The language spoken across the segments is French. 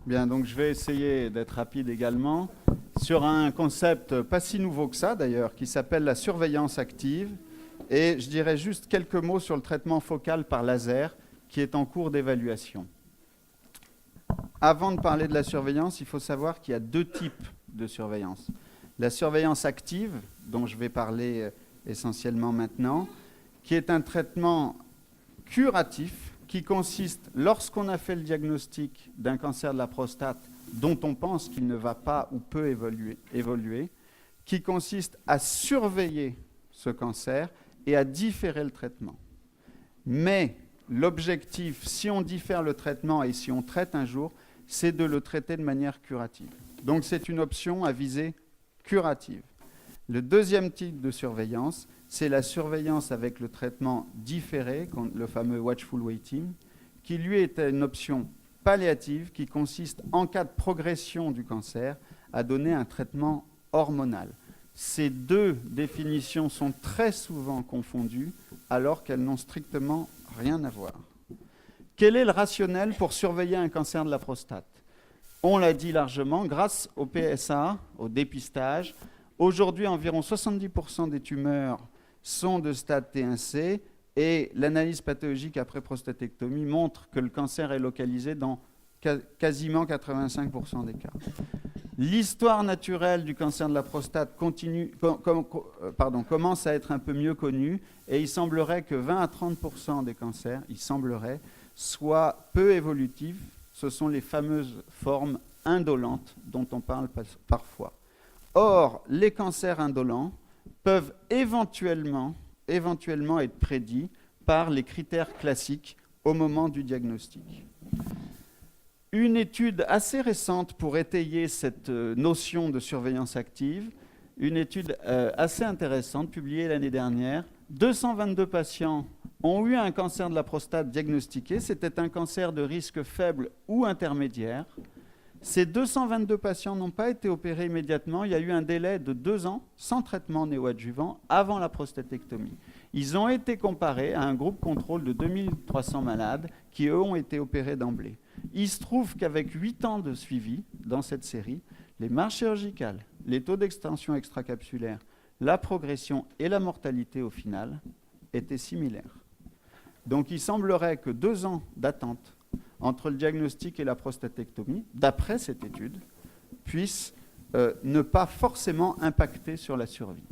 Bien, donc je vais essayer d'être rapide également sur un concept pas si nouveau que ça d'ailleurs, qui s'appelle la surveillance active. Et je dirais juste quelques mots sur le traitement focal par laser qui est en cours d'évaluation. Avant de parler de la surveillance, il faut savoir qu'il y a deux types de surveillance. La surveillance active, dont je vais parler essentiellement maintenant, qui est un traitement curatif qui consiste, lorsqu'on a fait le diagnostic d'un cancer de la prostate dont on pense qu'il ne va pas ou peut évoluer, qui consiste à surveiller ce cancer et à différer le traitement. Mais l'objectif, si on diffère le traitement et si on traite un jour, c'est de le traiter de manière curative. Donc c'est une option à visée curative. Le deuxième type de surveillance, c'est la surveillance avec le traitement différé, le fameux watchful waiting, qui lui est une option palliative qui consiste, en cas de progression du cancer, à donner un traitement hormonal. Ces deux définitions sont très souvent confondues alors qu'elles n'ont strictement rien à voir. Quel est le rationnel pour surveiller un cancer de la prostate? On l'a dit largement, grâce au PSA, au dépistage, aujourd'hui environ 70% des tumeurs sont de stade T1C et l'analyse pathologique après prostatectomie montre que le cancer est localisé dans quasiment 85% des cas. L'histoire naturelle du cancer de la prostate commence à être un peu mieux connue et il semblerait que 20 à 30% des cancers, soient peu évolutifs. Ce sont les fameuses formes indolentes dont on parle parfois. Or, les cancers indolents peuvent éventuellement être prédits par les critères classiques au moment du diagnostic. Une étude assez récente pour étayer cette notion de surveillance active, une étude assez intéressante publiée l'année dernière. 222 patients ont eu un cancer de la prostate diagnostiqué. C'était un cancer de risque faible ou intermédiaire. Ces 222 patients n'ont pas été opérés immédiatement. Il y a eu un délai de 2 ans sans traitement néoadjuvant avant la prostatectomie. Ils ont été comparés à un groupe contrôle de 2300 malades qui, eux, ont été opérés d'emblée. Il se trouve qu'avec 8 ans de suivi dans cette série, les marges chirurgicales, les taux d'extension extracapsulaire, la progression et la mortalité au final étaient similaires. Donc il semblerait que 2 ans d'attente entre le diagnostic et la prostatectomie, d'après cette étude, puissent ne pas forcément impacter sur la survie.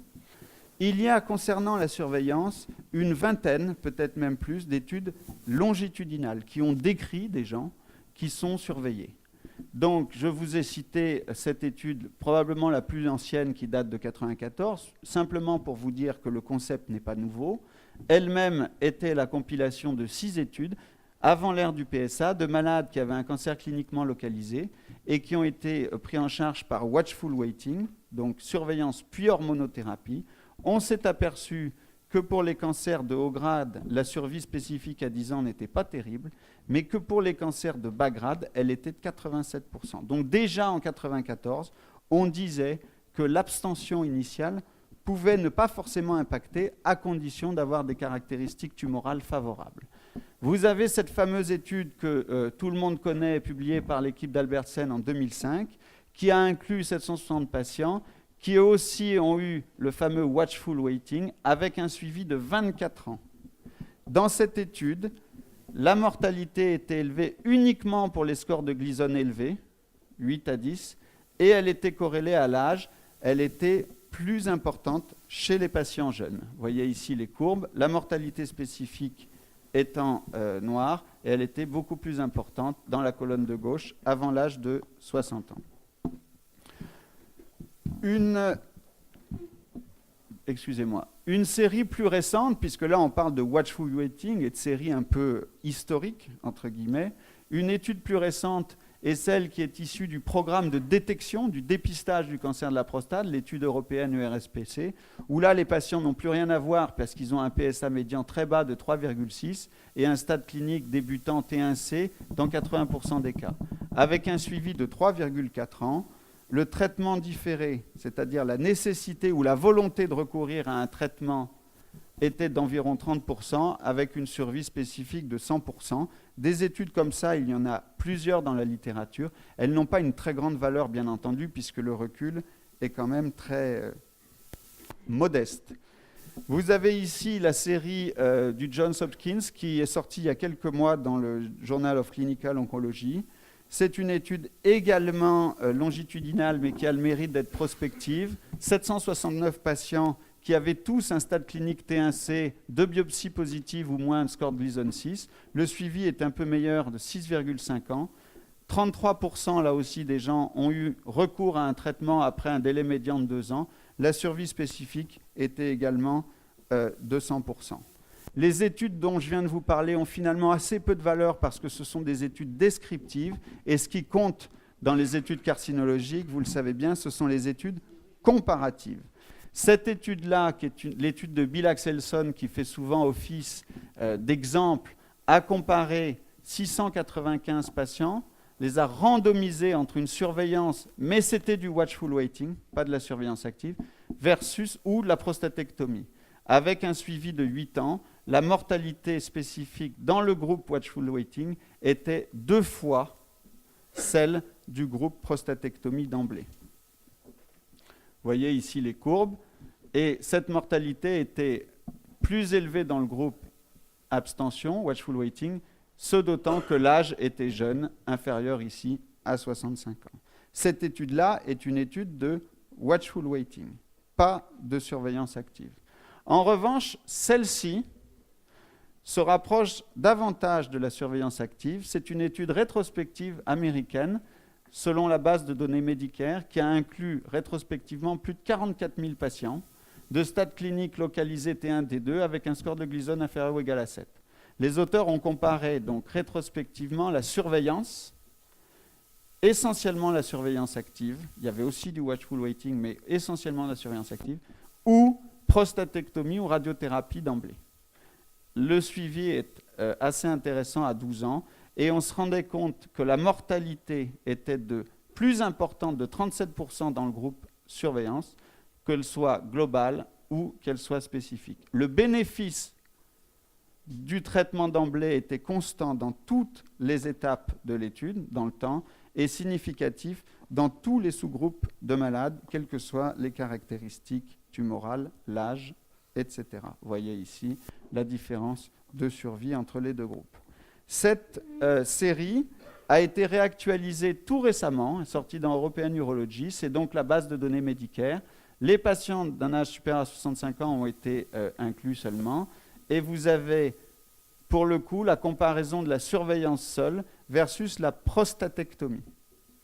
Il y a, concernant la surveillance, une vingtaine, peut-être même plus, d'études longitudinales qui ont décrit des gens qui sont surveillés. Donc, je vous ai cité cette étude, probablement la plus ancienne, qui date de 1994, simplement pour vous dire que le concept n'est pas nouveau. Elle-même était la compilation de 6 études, avant l'ère du PSA, de malades qui avaient un cancer cliniquement localisé et qui ont été pris en charge par watchful waiting, donc surveillance puis hormonothérapie. On s'est aperçu que pour les cancers de haut grade, la survie spécifique à 10 ans n'était pas terrible, mais que pour les cancers de bas grade, elle était de 87%. Donc déjà en 1994, on disait que l'abstention initiale pouvait ne pas forcément impacter à condition d'avoir des caractéristiques tumorales favorables. Vous avez cette fameuse étude que tout le monde connaît, publiée par l'équipe d'Albertsen en 2005, qui a inclus 760 patients qui aussi ont eu le fameux watchful waiting avec un suivi de 24 ans. Dans cette étude, la mortalité était élevée uniquement pour les scores de Gleason élevés, 8 à 10, et elle était corrélée à l'âge. Elle était plus importante chez les patients jeunes. Vous voyez ici les courbes. La mortalité spécifique étant noire, et elle était beaucoup plus importante dans la colonne de gauche avant l'âge de 60 ans. Une série plus récente, puisque là on parle de watchful waiting et de série un peu historique, entre guillemets, une étude plus récente est celle qui est issue du programme de détection, du dépistage du cancer de la prostate, l'étude européenne ERSPC, où là les patients n'ont plus rien à voir parce qu'ils ont un PSA médian très bas de 3,6 et un stade clinique débutant T1C dans 80% des cas. Avec un suivi de 3,4 ans, le traitement différé, c'est-à-dire la nécessité ou la volonté de recourir à un traitement était d'environ 30%, avec une survie spécifique de 100%. Des études comme ça, il y en a plusieurs dans la littérature. Elles n'ont pas une très grande valeur, bien entendu, puisque le recul est quand même très modeste. Vous avez ici la série du Johns Hopkins, qui est sortie il y a quelques mois dans le Journal of Clinical Oncology. C'est une étude également longitudinale, mais qui a le mérite d'être prospective. 769 patients qui avaient tous un stade clinique T1C, de biopsie positive ou moins de score de Gleason 6. Le suivi est un peu meilleur, de 6,5 ans. 33% là aussi des gens ont eu recours à un traitement après un délai médian de 2 ans. La survie spécifique était également de 100%. Les études dont je viens de vous parler ont finalement assez peu de valeur parce que ce sont des études descriptives. Et ce qui compte dans les études carcinologiques, vous le savez bien, ce sont les études comparatives. Cette étude-là, qui est l'étude de Bill Axelson, qui fait souvent office d'exemple, a comparé 695 patients, les a randomisés entre une surveillance, mais c'était du watchful waiting, pas de la surveillance active, versus ou de la prostatectomie. Avec un suivi de 8 ans, la mortalité spécifique dans le groupe watchful waiting était 2 fois celle du groupe prostatectomie d'emblée. Vous voyez ici les courbes, et cette mortalité était plus élevée dans le groupe abstention, watchful waiting, ce d'autant que l'âge était jeune, inférieur ici à 65 ans. Cette étude-là est une étude de watchful waiting, pas de surveillance active. En revanche, celle-ci se rapproche davantage de la surveillance active. C'est une étude rétrospective américaine, selon la base de données Medicare, qui a inclus rétrospectivement plus de 44 000 patients de stade clinique localisé T1, T2 avec un score de Gleason inférieur ou égal à 7. Les auteurs ont comparé donc rétrospectivement la surveillance, essentiellement la surveillance active, il y avait aussi du watchful waiting, mais essentiellement la surveillance active, ou prostatectomie ou radiothérapie d'emblée. Le suivi est assez intéressant à 12 ans, et on se rendait compte que la mortalité était plus importante de 37% dans le groupe surveillance, qu'elle soit globale ou qu'elle soit spécifique. Le bénéfice du traitement d'emblée était constant dans toutes les étapes de l'étude, dans le temps, et significatif dans tous les sous-groupes de malades, quelles que soient les caractéristiques tumorales, l'âge, etc. Vous voyez ici la différence de survie entre les deux groupes. Cette série a été réactualisée tout récemment, sortie dans European Urology, c'est donc la base de données Medicare. Les patients d'un âge supérieur à 65 ans ont été inclus seulement, et vous avez, pour le coup, la comparaison de la surveillance seule versus la prostatectomie.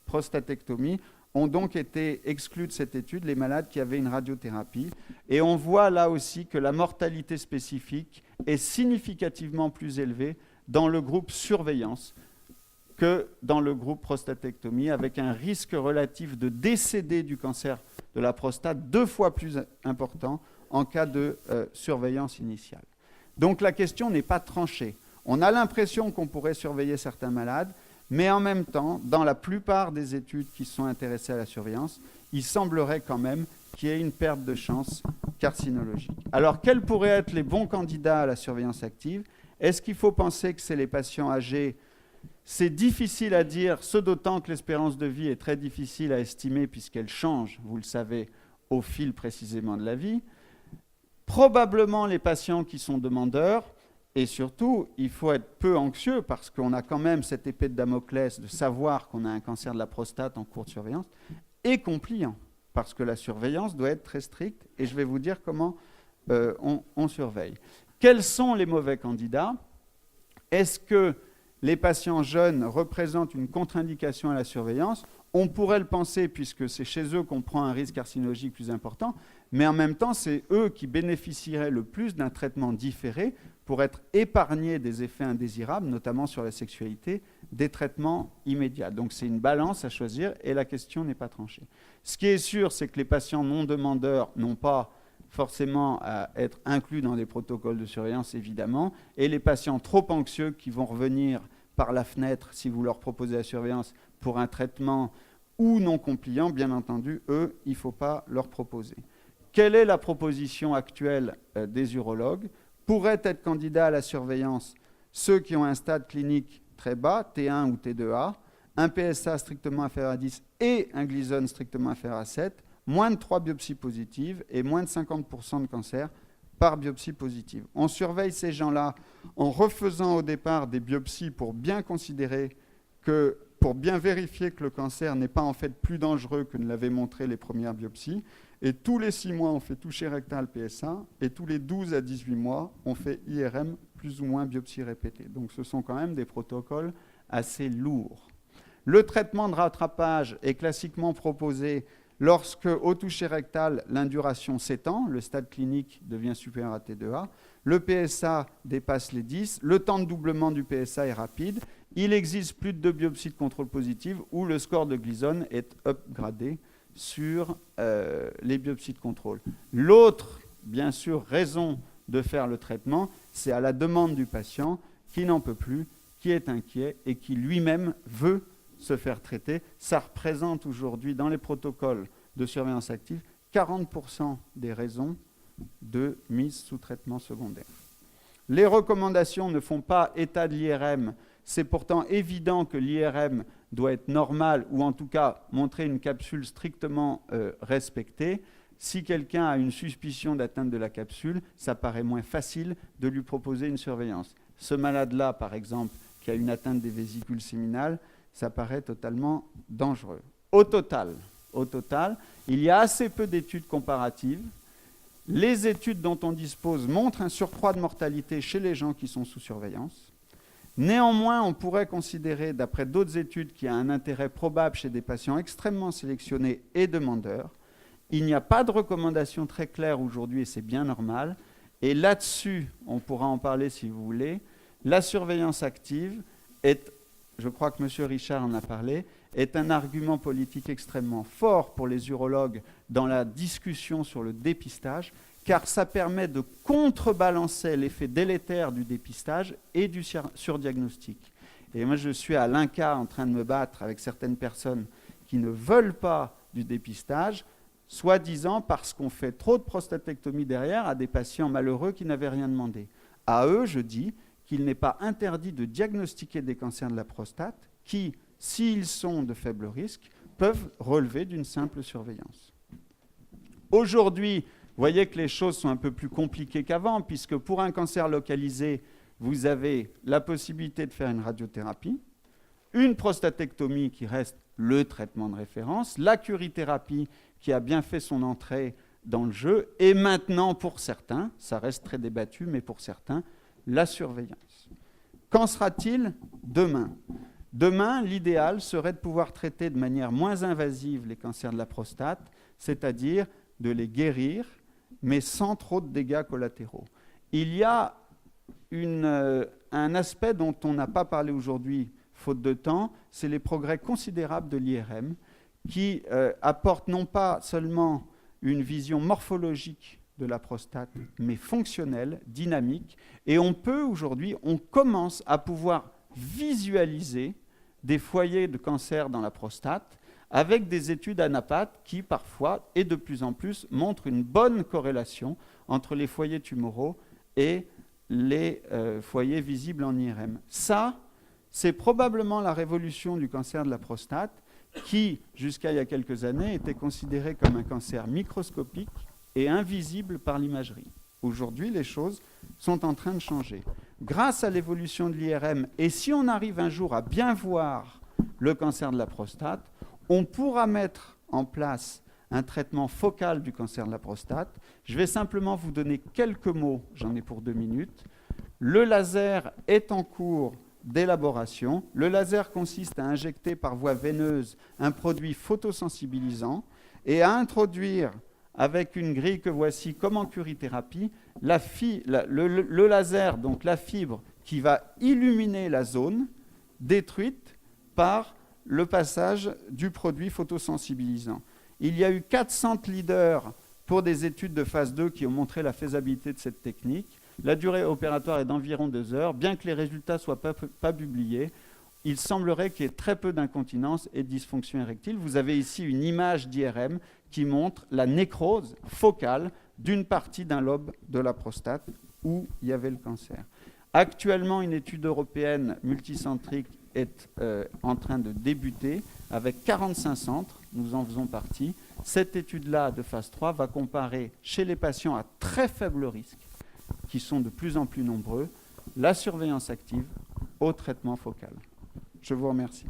Prostatectomie ont donc été exclus de cette étude les malades qui avaient une radiothérapie. Et on voit là aussi que la mortalité spécifique est significativement plus élevée dans le groupe surveillance que dans le groupe prostatectomie, avec un risque relatif de décéder du cancer de la prostate 2 fois plus important en cas de surveillance initiale. Donc la question n'est pas tranchée. On a l'impression qu'on pourrait surveiller certains malades, mais en même temps, dans la plupart des études qui sont intéressées à la surveillance, il semblerait quand même qu'il y ait une perte de chance carcinologique. Alors, quels pourraient être les bons candidats à la surveillance active? Est-ce qu'il faut penser que c'est les patients âgés? C'est difficile à dire, ce d'autant que l'espérance de vie est très difficile à estimer puisqu'elle change, vous le savez, au fil précisément de la vie. Probablement les patients qui sont demandeurs, et surtout, il faut être peu anxieux parce qu'on a quand même cette épée de Damoclès de savoir qu'on a un cancer de la prostate en cours de surveillance, et compliant, parce que la surveillance doit être très stricte, et je vais vous dire comment on surveille. Quels sont les mauvais candidats? Est-ce que les patients jeunes représentent une contre-indication à la surveillance? On pourrait le penser puisque c'est chez eux qu'on prend un risque carcinologique plus important, mais en même temps, c'est eux qui bénéficieraient le plus d'un traitement différé pour être épargnés des effets indésirables, notamment sur la sexualité, des traitements immédiats. Donc c'est une balance à choisir et la question n'est pas tranchée. Ce qui est sûr, c'est que les patients non demandeurs n'ont pas forcément à être inclus dans des protocoles de surveillance, évidemment, et les patients trop anxieux qui vont revenir par la fenêtre, si vous leur proposez la surveillance, pour un traitement ou non compliant, bien entendu, eux, il ne faut pas leur proposer. quelle est la proposition actuelle des urologues? Pourraient être candidats à la surveillance ceux qui ont un stade clinique très bas, T1 ou T2A, un PSA strictement inférieur à 10 et un Gleason strictement inférieur à 7, moins de 3 biopsies positives et moins de 50% de cancer par biopsie positive. On surveille ces gens-là en refaisant au départ des biopsies pour bien vérifier que le cancer n'est pas en fait plus dangereux que ne l'avaient montré les premières biopsies. Et tous les 6 mois, on fait toucher rectal PSA, et tous les 12 à 18 mois, on fait IRM plus ou moins biopsie répétée. Donc ce sont quand même des protocoles assez lourds. Le traitement de rattrapage est classiquement proposé lorsque, au toucher rectal, l'induration s'étend, le stade clinique devient supérieur à T2A, le PSA dépasse les 10, le temps de doublement du PSA est rapide, il existe plus de 2 biopsies de contrôle positive où le score de Gleason est upgradé sur les biopsies de contrôle. L'autre, bien sûr, raison de faire le traitement, c'est à la demande du patient qui n'en peut plus, qui est inquiet et qui lui-même veut se faire traiter. Ça représente aujourd'hui, dans les protocoles de surveillance active, 40% des raisons de mise sous traitement secondaire. Les recommandations ne font pas état de l'IRM. C'est pourtant évident que l'IRM doit être normal ou en tout cas montrer une capsule strictement respectée. Si quelqu'un a une suspicion d'atteinte de la capsule, ça paraît moins facile de lui proposer une surveillance. Ce malade-là, par exemple, qui a une atteinte des vésicules séminales, ça paraît totalement dangereux. Au total, il y a assez peu d'études comparatives. Les études dont on dispose montrent un surcroît de mortalité chez les gens qui sont sous surveillance. Néanmoins, on pourrait considérer, d'après d'autres études, qu'il y a un intérêt probable chez des patients extrêmement sélectionnés et demandeurs. Il n'y a pas de recommandation très claire aujourd'hui, et c'est bien normal. Et là-dessus, on pourra en parler si vous voulez, la surveillance active est, je crois que M. Richard en a parlé, est un argument politique extrêmement fort pour les urologues dans la discussion sur le dépistage, car ça permet de contrebalancer l'effet délétère du dépistage et du surdiagnostic. Et moi, je suis à l'INCA en train de me battre avec certaines personnes qui ne veulent pas du dépistage, soi-disant parce qu'on fait trop de prostatectomie derrière à des patients malheureux qui n'avaient rien demandé. À eux, je dis qu'il n'est pas interdit de diagnostiquer des cancers de la prostate qui, s'ils sont de faible risque, peuvent relever d'une simple surveillance. Aujourd'hui, vous voyez que les choses sont un peu plus compliquées qu'avant, puisque pour un cancer localisé, vous avez la possibilité de faire une radiothérapie, une prostatectomie qui reste le traitement de référence, la curithérapie qui a bien fait son entrée dans le jeu, et maintenant, pour certains, ça reste très débattu, mais pour certains, la surveillance. Qu'en sera-t-il demain ? Demain, l'idéal serait de pouvoir traiter de manière moins invasive les cancers de la prostate, c'est-à-dire de les guérir, mais sans trop de dégâts collatéraux. Il y a un aspect dont on n'a pas parlé aujourd'hui, faute de temps, c'est les progrès considérables de l'IRM, qui apportent non pas seulement une vision morphologique de la prostate, mais fonctionnelle, dynamique. Et on peut aujourd'hui, on commence à pouvoir visualiser des foyers de cancer dans la prostate avec des études anapathes qui, parfois, et de plus en plus, montrent une bonne corrélation entre les foyers tumoraux et les foyers visibles en IRM. Ça, c'est probablement la révolution du cancer de la prostate qui, jusqu'à il y a quelques années, était considéré comme un cancer microscopique et invisible par l'imagerie. Aujourd'hui, les choses sont en train de changer. Grâce à l'évolution de l'IRM, et si on arrive un jour à bien voir le cancer de la prostate, on pourra mettre en place un traitement focal du cancer de la prostate. Je vais simplement vous donner quelques mots, j'en ai pour 2 minutes. Le laser est en cours d'élaboration. Le laser consiste à injecter par voie veineuse un produit photosensibilisant et à introduire, avec une grille que voici comme en curithérapie, le laser, donc la fibre, qui va illuminer la zone détruite par le passage du produit photosensibilisant. Il y a eu 400 leaders pour des études de phase 2 qui ont montré la faisabilité de cette technique. La durée opératoire est d'environ 2 heures. Bien que les résultats ne soient pas publiés, il semblerait qu'il y ait très peu d'incontinence et de dysfonction érectile. Vous avez ici une image d'IRM qui montre la nécrose focale d'une partie d'un lobe de la prostate où il y avait le cancer. Actuellement, une étude européenne multicentrique est en train de débuter avec 45 centres, nous en faisons partie. Cette étude-là de phase 3 va comparer chez les patients à très faible risque, qui sont de plus en plus nombreux, la surveillance active au traitement focal. Je vous remercie.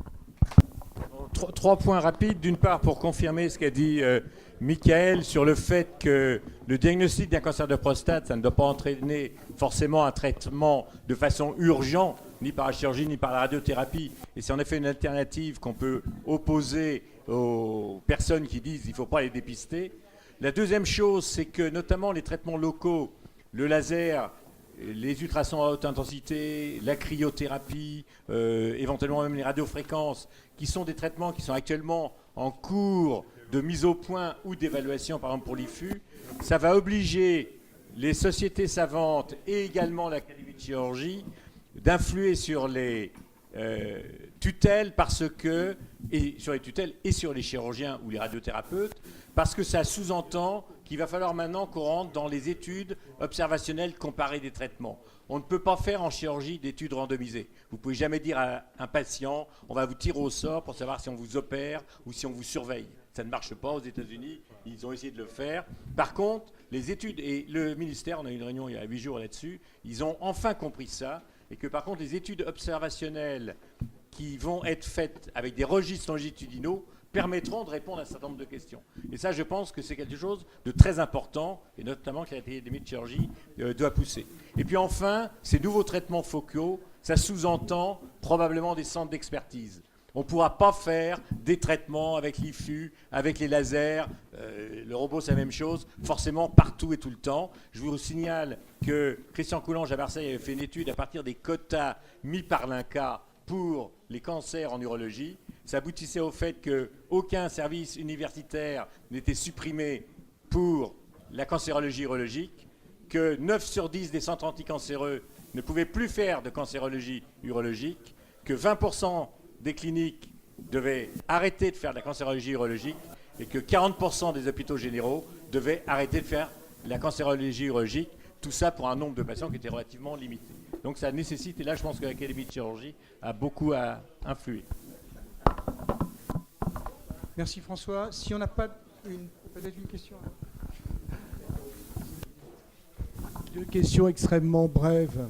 Trois points rapides. D'une part, pour confirmer ce qu'a dit Michael sur le fait que le diagnostic d'un cancer de prostate, ça ne doit pas entraîner forcément un traitement de façon urgente, ni par la chirurgie, ni par la radiothérapie. Et c'est en effet une alternative qu'on peut opposer aux personnes qui disent qu'il ne faut pas les dépister. La deuxième chose, c'est que notamment les traitements locaux, le laser, les ultrasons à haute intensité, la cryothérapie, éventuellement même les radiofréquences, qui sont des traitements qui sont actuellement en cours de mise au point ou d'évaluation, par exemple pour l'IFU, ça va obliger les sociétés savantes et également l'Académie de chirurgie d'influer sur les tutelles sur les tutelles et sur les chirurgiens ou les radiothérapeutes, parce que ça sous-entend qu'il va falloir maintenant qu'on rentre dans les études observationnelles comparées des traitements. On ne peut pas faire en chirurgie d'études randomisées. Vous ne pouvez jamais dire à un patient, on va vous tirer au sort pour savoir si on vous opère ou si on vous surveille. Ça ne marche pas aux États-Unis, ils ont essayé de le faire. Par contre, les études, et le ministère, on a eu une réunion il y a 8 jours là-dessus, ils ont enfin compris ça, et que par contre les études observationnelles qui vont être faites avec des registres longitudinaux permettront de répondre à un certain nombre de questions. Et ça, je pense que c'est quelque chose de très important, et notamment que l'Académie de chirurgie doit pousser. Et puis enfin, ces nouveaux traitements focaux, ça sous-entend probablement des centres d'expertise. On ne pourra pas faire des traitements avec l'IFU, avec les lasers, le robot c'est la même chose, forcément partout et tout le temps. Je vous signale que Christian Coulange à Marseille avait fait une étude à partir des quotas mis par l'INCa pour les cancers en urologie. Ça aboutissait au fait qu'aucun service universitaire n'était supprimé pour la cancérologie urologique, que 9 sur 10 des centres anticancéreux ne pouvaient plus faire de cancérologie urologique, que 20% des cliniques devaient arrêter de faire de la cancérologie urologique et que 40% des hôpitaux généraux devaient arrêter de faire la cancérologie urologique, tout ça pour un nombre de patients qui était relativement limité. Donc ça nécessite, et là je pense que l'Académie de chirurgie a beaucoup à influer. Merci François. Si on n'a pas peut-être une question. Deux questions extrêmement brèves.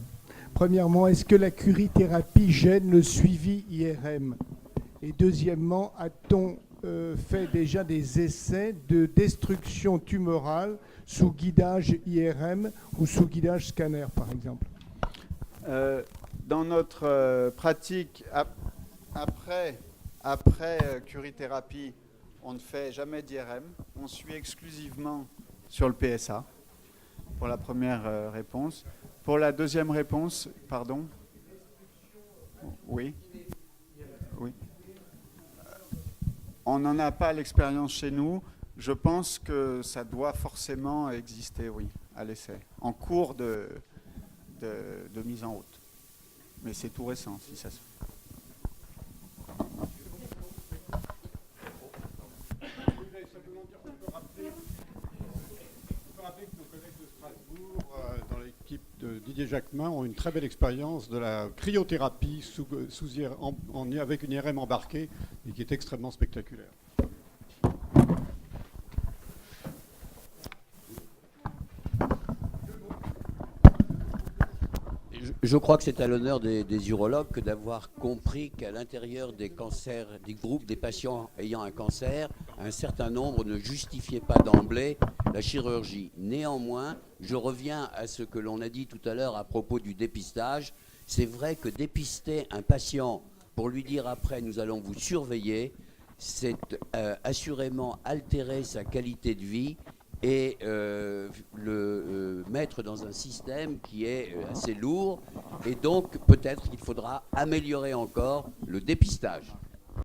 Premièrement, est-ce que la curithérapie gêne le suivi IRM? Et deuxièmement, a-t-on fait déjà des essais de destruction tumorale sous guidage IRM ou sous guidage scanner, par exemple? Dans notre pratique, après curithérapie, on ne fait jamais d'IRM. On suit exclusivement sur le PSA pour la première réponse. Pour la deuxième réponse, pardon. Oui. Oui. On n'en a pas l'expérience chez nous. Je pense que ça doit forcément exister, oui, à l'essai, en cours de mise en route. Mais c'est tout récent, si ça se fait. De Didier Jacquemin ont une très belle expérience de la cryothérapie avec une IRM embarquée et qui est extrêmement spectaculaire. Je crois que c'est à l'honneur des urologues que d'avoir compris qu'à l'intérieur des cancers, des groupes des patients ayant un cancer, un certain nombre ne justifiaient pas d'emblée la chirurgie. Néanmoins, je reviens à ce que l'on a dit tout à l'heure à propos du dépistage. C'est vrai que dépister un patient pour lui dire après nous allons vous surveiller, c'est assurément altérer sa qualité de vie et le mettre dans un système qui est assez lourd, et donc peut-être qu'il faudra améliorer encore le dépistage.